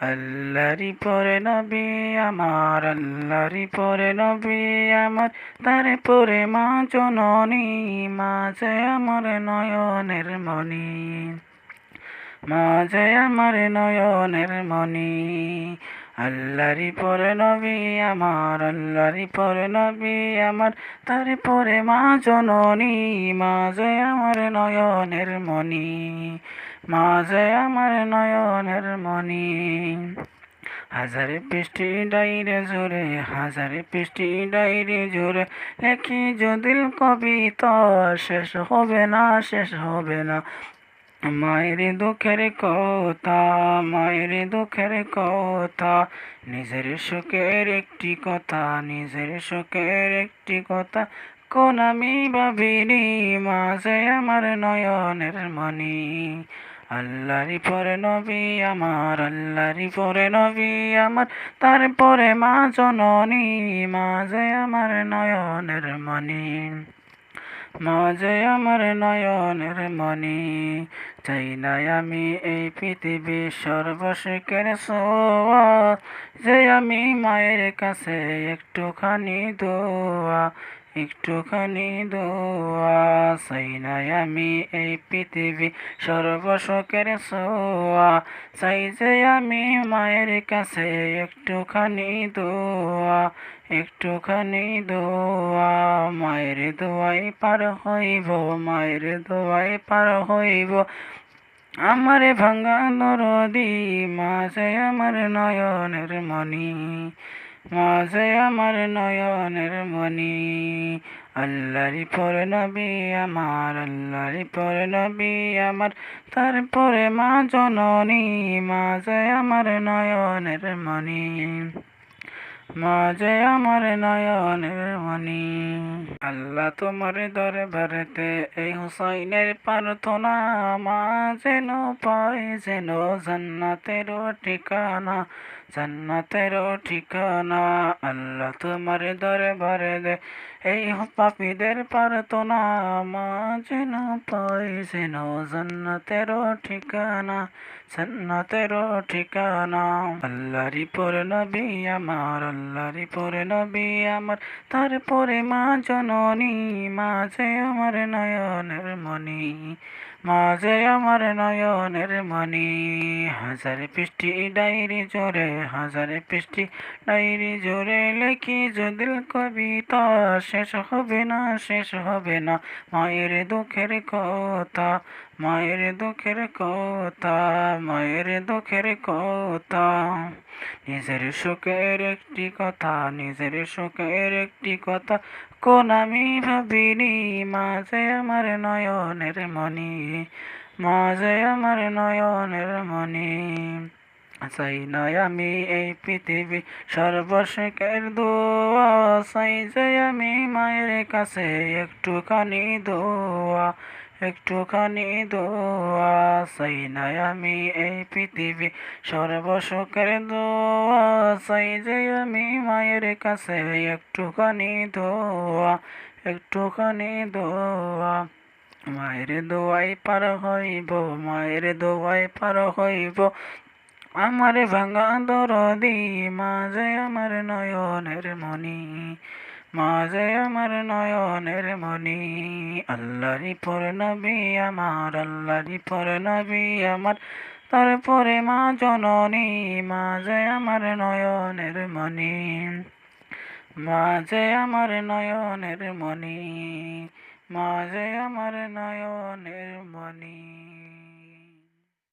আল্লাহরি পরে নবী আমার, আল্লাহরি পরে নবী আমার, তারে পরে মা জননী, মা যে আমার নয়নের মণি, মা যে আমার নয়নের মণি। আল্লাহরি পরে নবী আমার, আল্লাহরি পরে নবী আমার, তারে পরে মা জননী, মা যে আমার নয়নের মণি, মা যে আমার নয়নের মণি। হাজারে পৃষ্টি ডাইরে জোরে, হাজারে পৃষ্টি ডাইরে জোরে, লেখি যদি কবিতা শেষ হবে না, শেষ হবে না। মায়ের দুঃখের কথা, মায়ের দুঃখের কথা, নিজের সুখের একটি কথা, নিজের সুখের একটি কথা, কোন আমি ভাবিনি, মাঝে আমার নয়নের মণি। আল্লাহরি পরে নবী আমার, আল্লাহরি পরে নবী আমার, তারপরে মা জননী, মাঝে আমার নয়নের মণি, মাঝে আমার নয়নের মণি। চাই নাই আমি এই পৃথিবীর সর্বসুখের ছোঁয়া, যে আমি মায়ের কাছে একটুখানি দোয়া, একটুখানি দোয়া। চাই নাই আমি এই পৃথিবী সর্বসুখের ছোঁয়া, চাই যে আমি মায়ের কাছে একটুখানি দোয়া, একটুখানি দোয়া। মায়ের দোয়াই পার হইব, মায়ের দোয়াই পার হইব, আমার ভাঙ্গা নরদি, মাঝে আমার নয়নের মণি, মাঝে আমার নয়নের মণি। আল্লাহরি পরে নবী আমার, আল্লাহরি পরে নবী আমার, তারপরে মা জননী, মাঝে আমার নয়নের মণি, মাঝে আমার নয়নের মণি। আল্লাহ তোমার দরবারেতে এই হুসাইনের প্রার্থনা, মা যেন পায় যেন জান্নাতের ঠিকানা, জান্নাতের ঠিকানা। আল্লাহ তোমার দরবারে দে এই পাপীদের প্রার্থনা, মা যেন পায় যেন জান্নাতের ঠিকানা, জান্নাতের ঠিকানা। আল্লাহরি পরে নবী আমার, আল্লাহরি পরে নবী আমার, তারপরে মা জননী, মাঝে আমার নয়নের মণি, মাঝে আমার নয়নের মণি। হাজারে পৃষ্টি ডাইরি জোরে, হাজারে পৃষ্টি ডাইরি জোরে, লেখি যদি কবিতা শেষ হবে না, শেষ হবে না। মায়ের দুঃখের কথা, মায়ের দুঃখের কথা, মায়ের দুঃখের কথা। নিজের সুখের একটি কথা, নিজের সুখের একটি কথা, কোন আমি ভাবিনি, মাঝে আমার নয়নের মণি, মাঝে আমার নয়নের মণি। চাই নাই আমি এই পৃথিবী সর্বশেষের দোয়া, চাই যে আমি মায়ের কাছে একটুখানি দোয়া, একটুখানি দোয়া। চাই নাই আমি এই পৃথিবী সর্বসুখের দোয়া, চাই যে আমি মায়ের কাছে একটুখানি দোয়া, একটুখানি দোয়া। মায়ের দোয়াই পার হইব, মায়ের দোয়াই পার হইব, আমার ভাঙা দরদি, মাঝে আমার নয়নের মণি, মাঝে আমার নয়নের মণি। আল্লাহরি পরে নবী আমার, আল্লাহরি পরে নবী আমার, তারপরে মা জননী, মাঝে আমার নয়নের মণি, মাঝে আমার নয়নের মণি, মাঝে আমার নয়নের মণি।